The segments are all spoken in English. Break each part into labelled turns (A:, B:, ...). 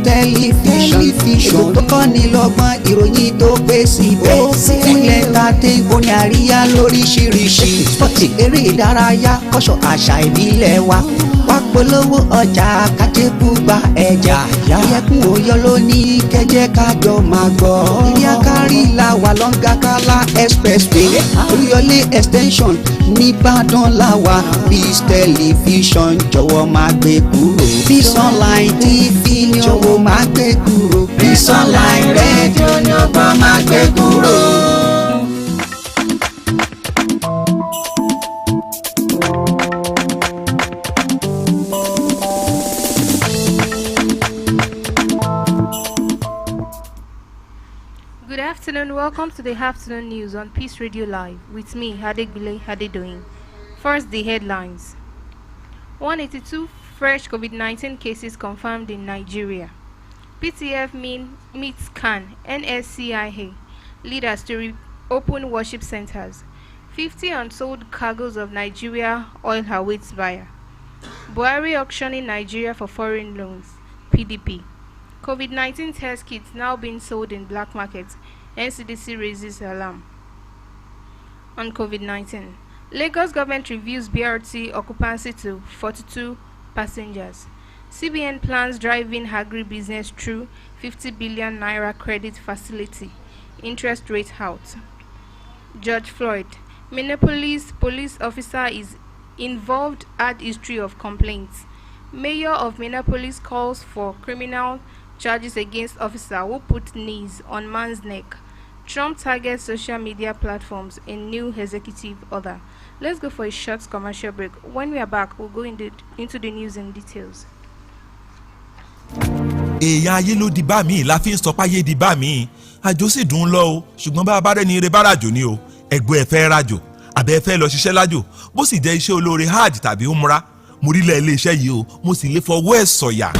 A: tẹlifíṣọ̀n tó kọ́ ni lọ́gbọ́n ìròyìn tó pé síbẹ̀ ilẹ̀ tàdé orin àríyá lóríṣiríṣi eré ìdárayá kọ́ṣọ́ àṣà ìbílẹ̀ wa wá polówó ọjà kájébù gba ẹja ẹkún òyọ lónìí kẹjẹ kájọ máa gbọ́ ilé akárí la wà lọ́ngàkálá expressway Olúyọlé extension nìbàdàn la wà Peace Television jọ̀wọ́ máa gbé kúrò Peace Online TV jọ̀wọ́ máa gbé kúrò Peace Online rédíò ni ọgbọ́n máa gbé kúrò.
B: Good afternoon, welcome to the afternoon news on Peace Radio Live with me, Adegbile Adedoyin. First, the headlines. 182 fresh COVID-19 cases confirmed in Nigeria. PTF meets CAN, NSCIA leaders to reopen worship centers. 50 unsold cargoes of Nigeria oil awaits buyer. Buhari auctioning Nigeria for foreign loans. PDP. COVID-19 test kits now being sold in black markets. NCDC raises alarm. On COVID-19, Lagos government reviews BRT occupancy to 42 passengers. CBN plans driving agri-business through 50 billion naira credit facility. Interest rate out. George Floyd, Minneapolis police officer is involved, add history of complaints. Mayor of Minneapolis calls for criminal charges against officer who put knees on man's neck. Trump targets social media platforms in new executive order. Let's go for a short commercial break. When we are back, we'll go into the news in details.
C: èèyàn ayé ló di bá mi la fi ń sọ páyé di bá mi àjò sì dùn lọ o ṣùgbọ́n bá a bá rẹ́ni eré bá ràjò ni o ẹgbẹ́ ẹ fẹ́ ràjò àbẹ́ ẹ fẹ́ lọ ṣiṣẹ́ lájò bó sì jẹ́ iṣẹ́ olóore hajj tàbí umra mo rí lẹ̀ ilé iṣẹ́ yìí o mo sì lè fọwọ́ ẹ̀ sọ̀yà.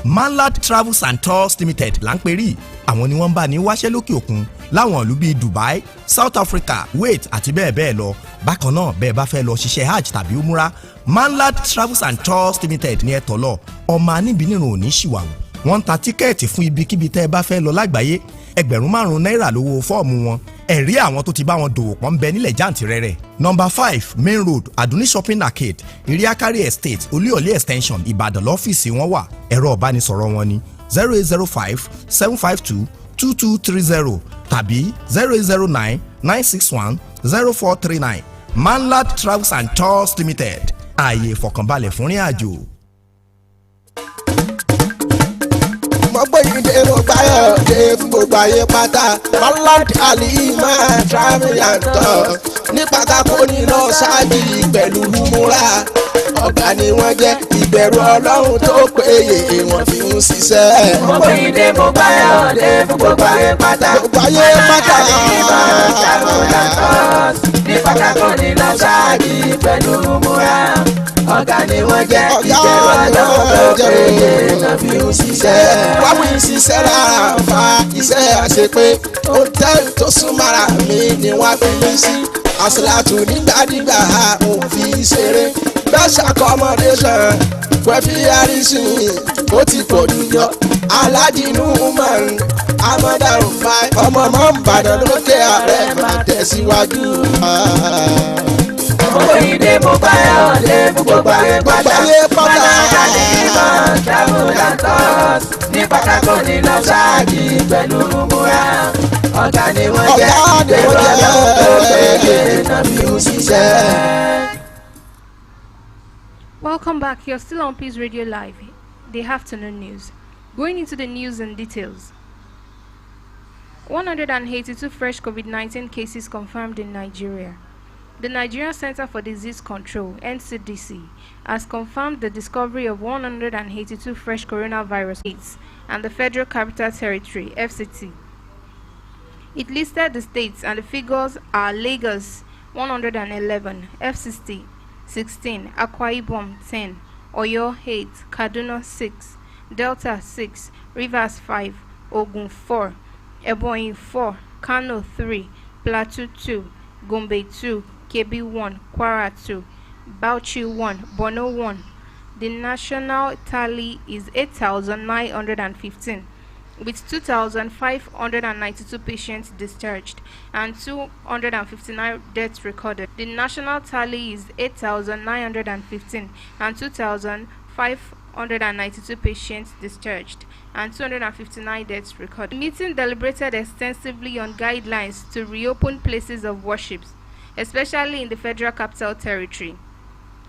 D: Manlad Travels and Tours Limited là ń perí àwọn ni wọ́n ń bá ní wáṣẹ́ lókè òkun láwọn ìlú bíi Dubai, South Africa, Kuwait àti bẹ́ẹ̀ bẹ́ẹ̀ lọ. Bákan náà bẹ́ẹ̀ bá fẹ́ lọ ṣiṣẹ́ hajj tàbí umrah Manlad Travels and Tours Limited ní ẹ tọ̀ lọ ọmọ aníbìnírun ò ní ṣìwàwù. Wọ́n ń ta tíkẹ́ẹ̀tì fún ibikíbi tẹ́ ẹ bá fẹ́ lọ lágbàáyé ẹgbẹ̀rún 5 náírà lówó fọ́ọ̀mù wọn. Ẹ̀rí àwọn tó ti bá wọn dòwò pọ̀ ń bẹ nílẹ̀ jàǹtìrẹrẹ. Number 5 Main Road Aduni Shopping Arcade Iriakari Estate Olúyọ̀lé Extension Ìbàdàn lọ́fíìsì wọn wà. Ẹ̀rọ ìbánisọ̀rọ̀ wọn ni 0805 752 2230 tàbí 0809 961 0439. Manlad Travels and Tours Limited ààyè ìfọ̀kànbalẹ̀ fún rìn àjò.
E: mo gbóyìnde mo gbáyọ̀ dé fún gbogbo ayé pátá Manlad Alima Travel and Tours ní pátákó níná ṣáàjì pẹ̀lú múra ọ̀gá ni wọ́n jẹ́ ìbẹ̀rù Ọlọ́run tó péye wọ́n fi ń ṣiṣẹ́. mo gbóyìnde mo gbáyọ̀ dé fún gbogbo ayé pátá Manlad Alima Travel and Tours ní pátákó níná ṣáàjì pẹ̀lú múra ọ̀gá ni wọ́n jẹ́ ìbẹ̀rù Ọlọ́run tó péye wọ́n fi ń ṣiṣẹ́. wá wí ṣiṣẹ́ rárá fa iṣẹ́ àṣepé hòtẹ́ẹ̀lì tó súnmọ́ra mi ni wọ́n fi mí sí àṣìláàtù nígbàdígbà òfin ṣeré best accommodation wẹ́fí àrísìn ó ti pọ̀ níyọ aládìínú man amọ̀dàrún fáì ọmọ mọ́ ń bàdàn lókè ààrẹ máa tẹ̀síwájú. Oyinde mo báyọ̀ lé fún gbogbo ayé pátá Manlad Alima Travel and Tours ní pátákó níná ṣáàjì pẹ̀lú múra ọ̀gá ni wọ́n jẹ́ ìbẹ̀rù Ọlọ́run tó péye náà fi ń ṣiṣẹ́.
B: Welcome back. You're still on Peace Radio Live, the afternoon news. Going into the news and details. 182 fresh COVID-19 cases confirmed in Nigeria. The Nigerian Center for Disease Control, NCDC, has confirmed the discovery of 182 fresh coronavirus cases and the Federal Capital Territory, FCT. It listed the states and the figures are Lagos 111, FCT 16, Akwa Ibom 10, Oyo 8, Kaduna 6, Delta 6, Rivers 5, Ogun 4, Ebonyi 4, Kano 3, Plateau 2, Gombe 2, Kebbi 1, Kwara 2, Bauchi 1, Borno 1, the national tally is 8,915, with 2,592 patients discharged and 259 deaths recorded. The national tally is 8,915 and 2,592 patients discharged and 259 deaths recorded. The meeting deliberated extensively on guidelines to reopen places of worship, especially in the Federal Capital Territory.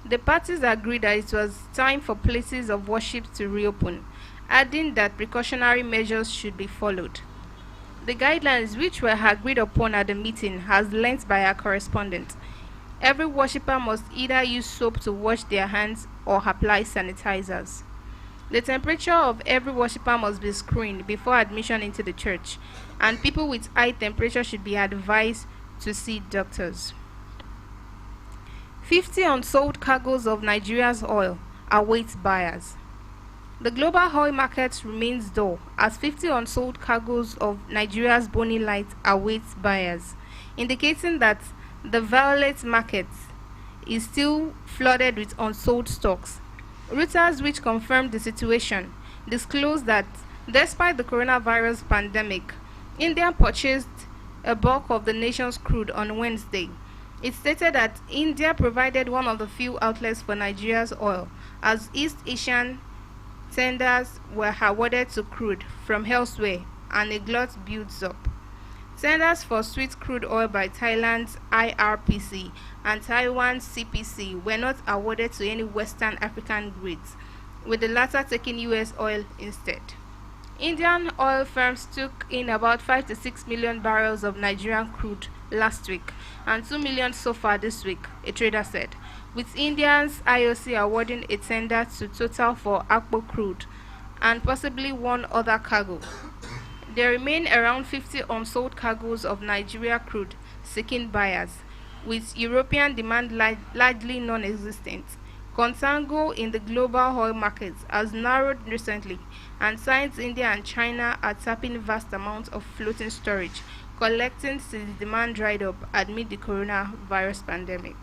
B: The parties agreed that it was time for places of worship to reopen, adding that precautionary measures should be followed. The guidelines, which were agreed upon at the meeting, as learnt by our correspondent. Every worshipper must either use soap to wash their hands or apply sanitizers. The temperature of every worshipper must be screened before admission into the church, and people with high temperature should be advised to see doctors. 50 unsold cargoes of Nigeria's oil await buyers. The global oil market remains dull as 50 unsold cargoes of Nigeria's Bonny Light await buyers, indicating that the violet market is still flooded with unsold stocks. Reuters, which confirmed the situation, disclosed that despite the coronavirus pandemic, India purchased a bulk of the nation's crude on Wednesday. It stated that India provided one of the few outlets for Nigeria's oil, as East Asian tenders were awarded to crude from elsewhere and a glut builds up. Tenders for sweet crude oil by Thailand's IRPC and Taiwan's CPC were not awarded to any Western African grades, with the latter taking US oil instead. Indian oil firms took in about 5 to 6 million barrels of Nigerian crude last week and 2 million so far this week, a trader said, with India's IOC awarding a tender to Total for Akpo crude and possibly one other cargo. There remain around 50 unsold cargoes of Nigeria crude seeking buyers, with European demand largely non-existent. Contango in the global oil markets has narrowed recently, and signs India and China are tapping vast amounts of floating storage, collecting since the demand dried up amid the coronavirus pandemic.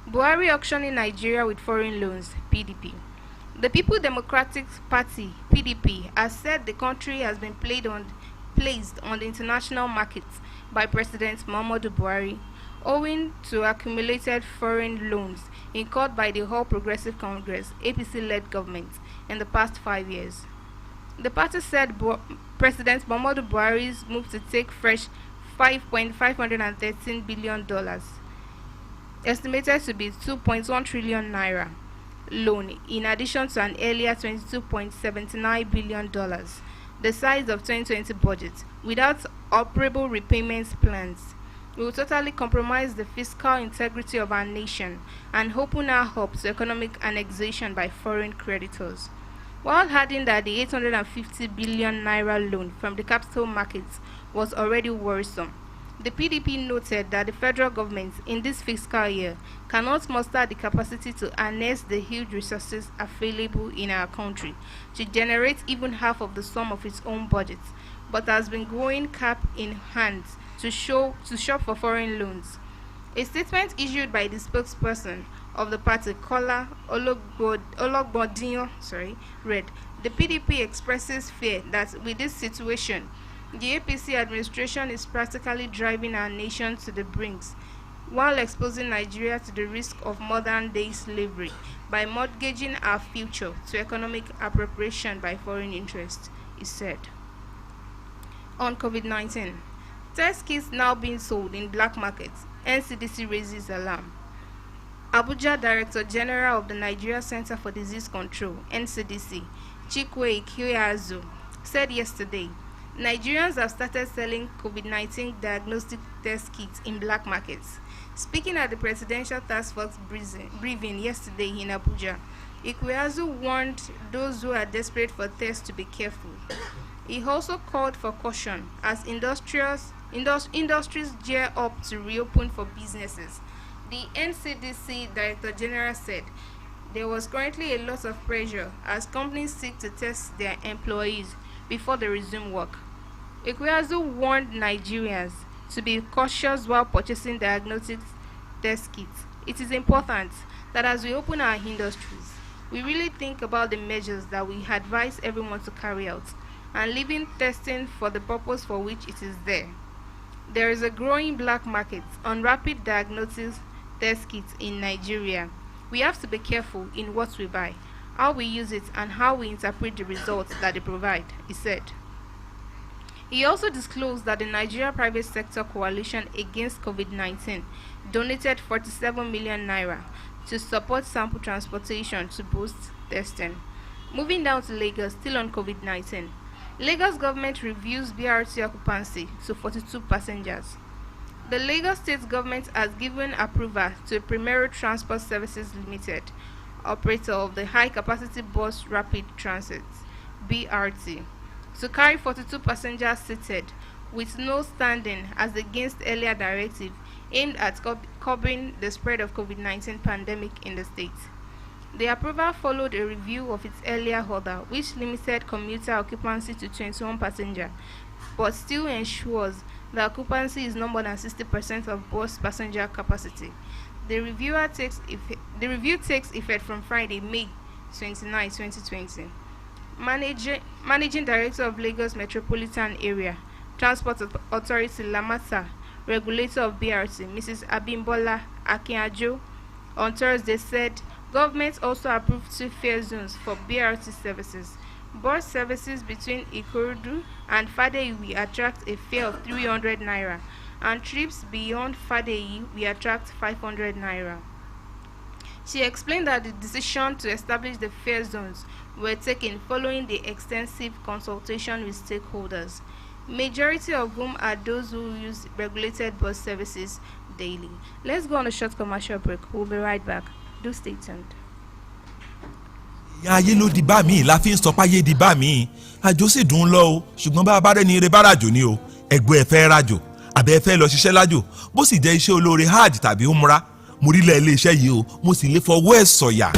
B: Buhari auctioning Nigeria with foreign loans, PDP. The People Democratic Party, PDP, has said the country has been placed on the international markets by President Muhammadu Buhari, owing to accumulated foreign loans incurred by the All Progressive Congress, APC-led government, in the past 5 years. The party said President Muhammadu Buhari's move to take fresh $5.513 billion, estimated to be 2.1 trillion naira, loan, in addition to an earlier $22.79 billion, the size of 2020 budget, without operable repayment plans, will totally compromise the fiscal integrity of our nation and open our up to economic annexation by foreign creditors. While adding that the 850 billion naira loan from the capital markets was already worrisome, the PDP noted that the federal government in this fiscal year cannot muster the capacity to harness the huge resources available in our country to generate even half of the sum of its own budget, but has been going cap in hand to shop for foreign loans. A statement issued by the spokesperson of the party, Kola Ologbodinyo, read, "The PDP expresses fear that with this situation, the APC administration is practically driving our nation to the brinks, while exposing Nigeria to the risk of modern-day slavery by mortgaging our future to economic appropriation by foreign interests," he said. On COVID-19, test kits now being sold in black markets, NCDC raises alarm. Abuja Director General of the Nigeria Center for Disease Control, NCDC, Chikwe Ikweazu, said yesterday, Nigerians have started selling COVID-19 diagnostic test kits in black markets. Speaking at the Presidential Task Force briefing yesterday in Abuja, Ikweazu warned those who are desperate for tests to be careful. He also called for caution as industries gear up to reopen for businesses. The NCDC Director General said there was currently a lot of pressure as companies seek to test their employees before they resume work. Ikweazu warned Nigerians to be cautious while purchasing diagnostic test kits. It is important that as we open our industries, we really think about the measures that we advise everyone to carry out and leaving testing for the purpose for which it is there. There is a growing black market on rapid diagnosis test kits in Nigeria. We have to be careful in what we buy, how we use it, and how we interpret the results that they provide, he said. He also disclosed that the Nigeria Private Sector Coalition Against COVID-19 donated 47 million naira to support sample transportation to boost testing. Moving down to Lagos, still on COVID-19. Lagos government reviews BRT occupancy to 42 passengers. The Lagos State government has given approval to Primero Transport Services Limited, operator of the High Capacity Bus Rapid Transit (BRT), to carry 42 passengers seated with no standing as against earlier directive aimed at curbing the spread of COVID-19 pandemic in the state. The approval followed a review of its earlier order, which limited commuter occupancy to 21 passengers, but still ensures the occupancy is no more than 60% of bus passenger capacity. The review takes effect from Friday, May 29, 2020. Managing Director of Lagos Metropolitan Area Transport Authority Lamata, regulator of BRT, Mrs. Abimbola Akinjo, on Thursday said government also approved 2 fare zones for BRT services. Bus services between Ikorodu and Fadeyi will attract a fare of 300 naira, and trips beyond Fadeyi will attract 500 naira. She explained that the decision to establish the fare zones were taken following the extensive consultation with stakeholders, majority of whom are those who use regulated bus services daily. Let's go on a short commercial break. We'll be right back. Do stay tuned.
C: ìyá ayé ló di bá mi la fi ń sọ páyé di bá mi àjò sì dùn lọ o ṣùgbọ́n bá a bá rẹ́ni eré bárajò ni o ẹgbẹ́ ẹ fẹ́ rájò àbẹ́ ẹ fẹ́ lọ ṣiṣẹ́ lájò bó sì jẹ́ iṣẹ́ olóore hajj tàbí umra mo rí lẹ̀ ilé iṣẹ́ yìí o mo sì lè fọwọ́ ẹ̀ sọ̀yà.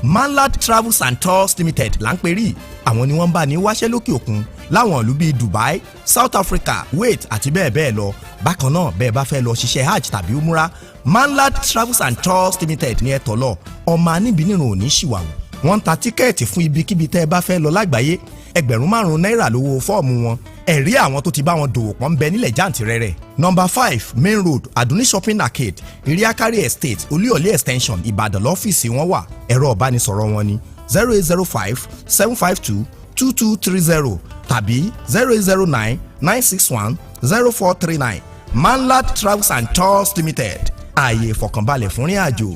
D: Manlad Travels and Tours Limited là ń perí àwọn ni wọ́n bá ní wáṣẹ́ lókè òkun láwọn ìlú bíi Dubai, South Africa, Kuwait àti bẹ́ẹ̀ bẹ́ẹ̀ lọ. Bákan náà bẹ́ẹ̀ bá fẹ́ lọ ṣiṣẹ́ hajj tàbí umra, Manlad Travels and Tours Limited ní ẹ tọ̀ lọ. Ọmọ aníbìnrin ò ní ṣìwàwù. Wọ́n ń ta tíkẹ́ẹ̀tì fún ibikíbi tẹ́ ẹ bá fẹ́ lọ lágbàáyé. $5,000 náírà lówó fọ́ọ̀mù wọn. Ẹ̀rí àwọn tó ti bá wọn dòwò pọ̀ ń bẹ nílẹ̀ jàǹtìrẹrẹ. Number 5 Main Road Aduni Shopping Arcade Iriakari Estate Olúyọ̀lé Extension Ìbàdàn lọ́fíìsì wọn wà. Ẹ̀rọ ìbánisọ̀rọ̀ wọn ni 0805 752 2230 tàbí 0809 961 0439. Manlad Travels and Tours Limited. Ààyè ìfọ̀kànbalẹ̀ fún ìrìn àjò.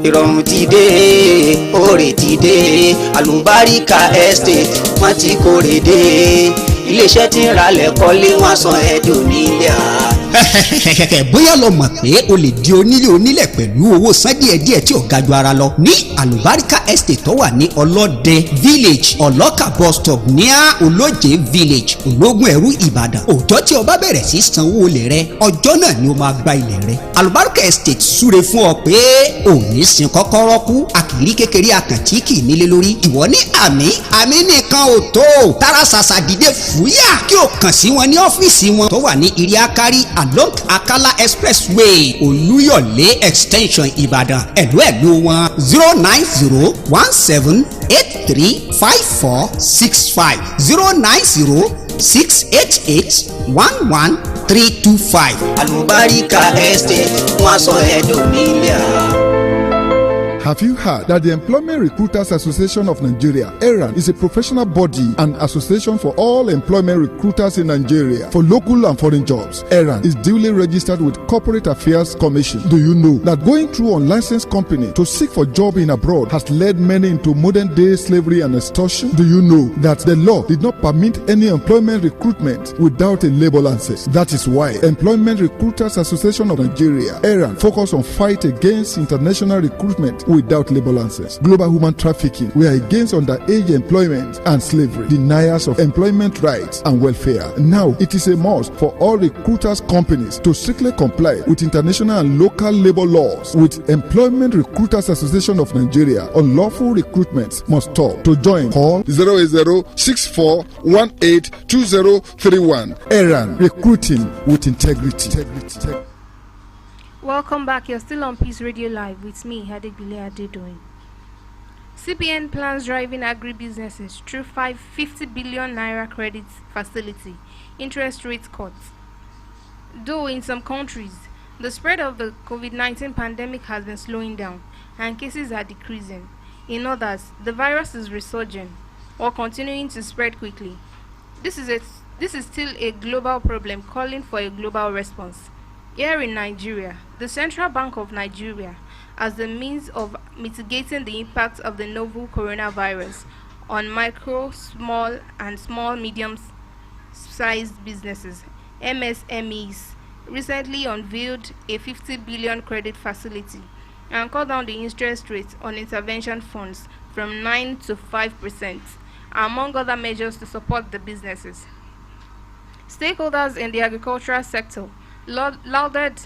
A: ìrọ̀rùn ti dé oore ti dé àlùbáríkà estate wọ́n ti kórè dé iléeṣẹ́ tí ń ralẹ̀ kọ́lé wọ́n san ẹ̀dùn nílẹ̀ à.
F: bóyá lo mọ̀ pé o lè di onílẹ̀ pẹ̀lú owó san díẹ̀díẹ̀ tí ò ga ju ara lọ ní àlùbáríkà estate tó wà ní ọlọ́dẹ village ọlọ́kà bus stop ní olóje village ológun ẹ̀rú ìbàdàn. òòjọ́ tí o bá bẹ̀rẹ̀ sí sanwó ilẹ̀ rẹ ọjọ́ náà ni o máa gba ilẹ̀ rẹ. àlùbáríkà estate súre fún ọ pé ò ní sin kọ́kọ́rọ́ kú àkìrí kékeré àkàntí kì í nílé lórí. ìwọ ní àmì nìkan ò tó tara ṣàṣà dìde fúyà kí o kàn sí wọn ní ọ́fíìsì wọn tó wà ní iriakari along Akala Expressway Olúyọ̀lé Extension Ìbàdàn. ẹ̀lú wọn 09017835465 09068811325.
A: àlùbáríkà estate wọ́n sọ ẹ̀dùn nílẹ̀ à.
G: Have you heard that the Employment Recruiters Association of Nigeria, ERAN, is a professional body and association for all employment recruiters in Nigeria for local and foreign jobs? ERAN is duly registered with Corporate Affairs Commission. Do you know that going through unlicensed company to seek for job in abroad has led many into modern-day slavery and extortion? Do you know that the law did not permit any employment recruitment without a labor license? That is why Employment Recruiters Association of Nigeria, ERAN, focus on fight against international recruitment without labor license, global human trafficking. We are against underage employment and slavery, deniers of employment rights and welfare. Now, it is a must for all recruiters companies to strictly comply with international and local labor laws. With Employment Recruiters Association of Nigeria, unlawful recruitment must stop. To join, call 08064182031. ERAN, recruiting with integrity.
B: Welcome back. You're still on Peace Radio Live with me, Adegbile Adedoyin. CBN plans driving agribusinesses through 50 billion naira credit facility, interest rate cuts. Though in some countries, the spread of the COVID-19 pandemic has been slowing down and cases are decreasing. In others, the virus is resurging or continuing to spread quickly. This is still a global problem calling for a global response. Here in Nigeria, the Central Bank of Nigeria, as the means of mitigating the impact of the novel coronavirus on micro, small, and medium-sized businesses, MSMEs, recently unveiled a 50 billion credit facility and cut down the interest rate on intervention funds from 9 to 5%, among other measures to support the businesses. Stakeholders in the agricultural sector lauded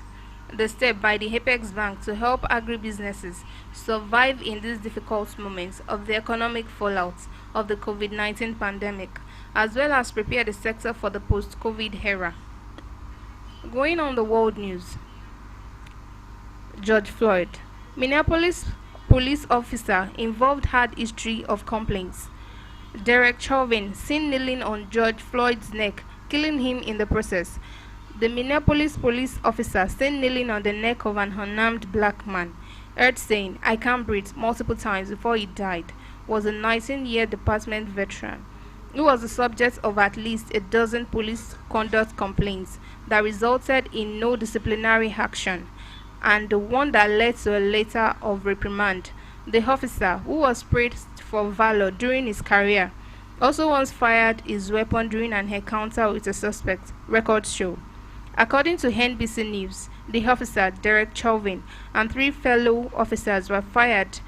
B: the step by the Apex Bank to help agribusinesses survive in these difficult moments of the economic fallout of the COVID-19 pandemic, as well as prepare the sector for the post-COVID era. Going on the world news, George Floyd, Minneapolis police officer involved had history of complaints. Derek Chauvin seen kneeling on George Floyd's neck, killing him in the process. The Minneapolis police officer seen kneeling on the neck of an unarmed black man, heard saying, "I can't breathe," multiple times before he died, was a 19-year department veteran who was the subject of at least a dozen police conduct complaints that resulted in no disciplinary action, and the one that led to a letter of reprimand. The officer, who was praised for valor during his career, also once fired his weapon during an encounter with a suspect, records show. According to NBC News, the officer, Derek Chauvin, and 3 fellow officers were fired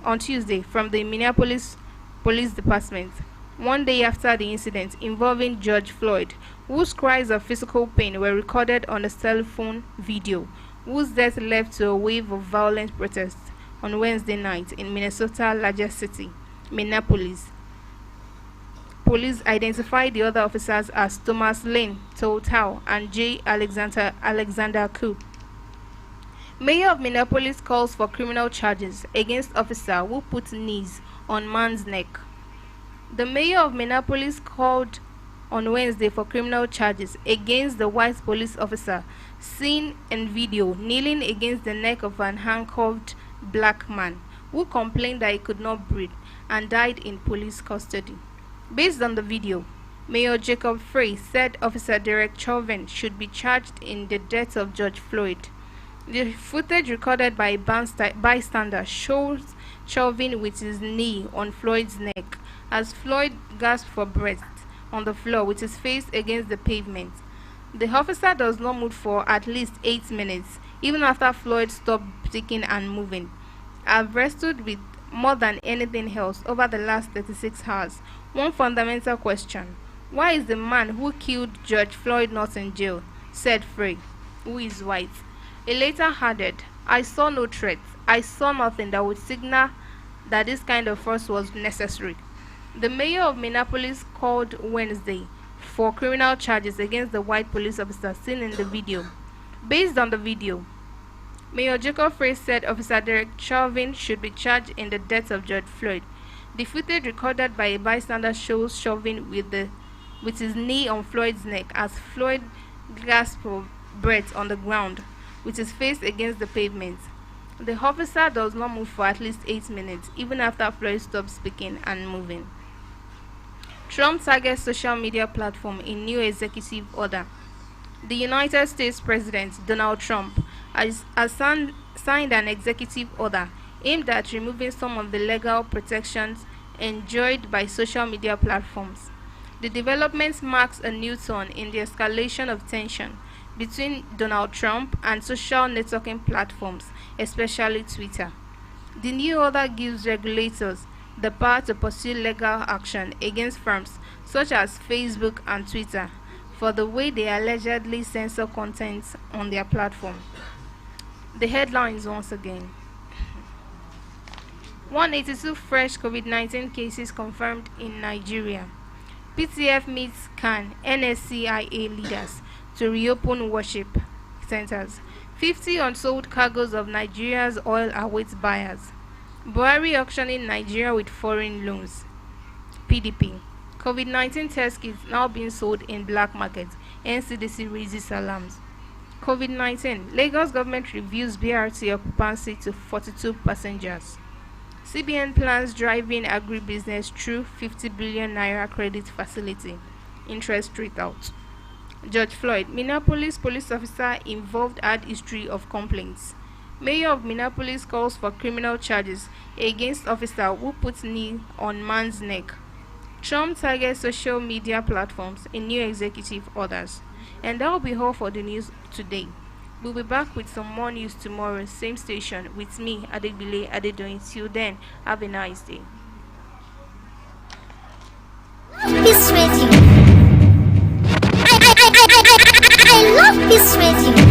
B: on Tuesday from the Minneapolis Police Department, one day after the incident involving George Floyd, whose cries of physical pain were recorded on a cell phone video, whose death led to a wave of violent protests on Wednesday night in Minnesota's largest city, Minneapolis. Police identified the other officers as Thomas Lane Tao and J. Alexander Koo. Mayor of Minneapolis calls for criminal charges against officer who put knees on man's neck. The mayor of Minneapolis called on Wednesday for criminal charges against the white police officer seen in video kneeling against the neck of an handcuffed black man who complained that he could not breathe and died in police custody. Based on the video, Mayor Jacob Frey said Officer Derek Chauvin should be charged in the death of George Floyd. The footage recorded by a bystander shows Chauvin with his knee on Floyd's neck as Floyd gasped for breath on the floor with his face against the pavement. The officer does not move for at least 8 minutes, even after Floyd stopped speaking and moving. I've wrestled with more than anything else over the last 36 hours. One fundamental question: why is the man who killed George Floyd not in jail? Said Frey, who is white. He later added, "I saw no threat. I saw nothing that would signal that this kind of force was necessary." The mayor of Minneapolis called Wednesday for criminal charges against the white police officer seen in the video. Based on the video, Mayor Jacob Frey said Officer Derek Chauvin should be charged in the death of George Floyd. The footage recorded by a bystander shows Chauvin with his knee on Floyd's neck as Floyd gasped for breath on the ground, with his face against the pavement. The officer does not move for at least 8 minutes, even after Floyd stopped speaking and moving. Trump targets social media platform in new executive order. The United States President Donald Trump has signed an executive order aimed at removing some of the legal protections enjoyed by social media platforms. The development marks a new turn in the escalation of tension between Donald Trump and social networking platforms, especially Twitter. The new order gives regulators the power to pursue legal action against firms such as Facebook and Twitter for the way they allegedly censor content on their platform. The headlines once again. 182 fresh COVID-19 cases confirmed in Nigeria. PTF meets CAN NSCIA leaders to reopen worship centers. 50 unsold cargoes of Nigeria's oil await buyers. Buhari auctioning Nigeria with foreign loans. PDP. COVID-19 test kits now being sold in black market. NCDC raises alarms. COVID-19. Lagos government reviews BRT occupancy to 42 passengers. CBN plans driving agribusiness through 50 billion naira credit facility. Interest rate out. George Floyd. Minneapolis police officer involved had history of complaints. Mayor of Minneapolis calls for criminal charges against officer who put knee on man's neck. Trump targets social media platforms in new executive orders. And that will be all for the news today. We'll be back with some more news tomorrow, same station, with me, Adegbile, Adedoyin. Till then, have a nice day.
H: Peace Radio. I love Peace Radio.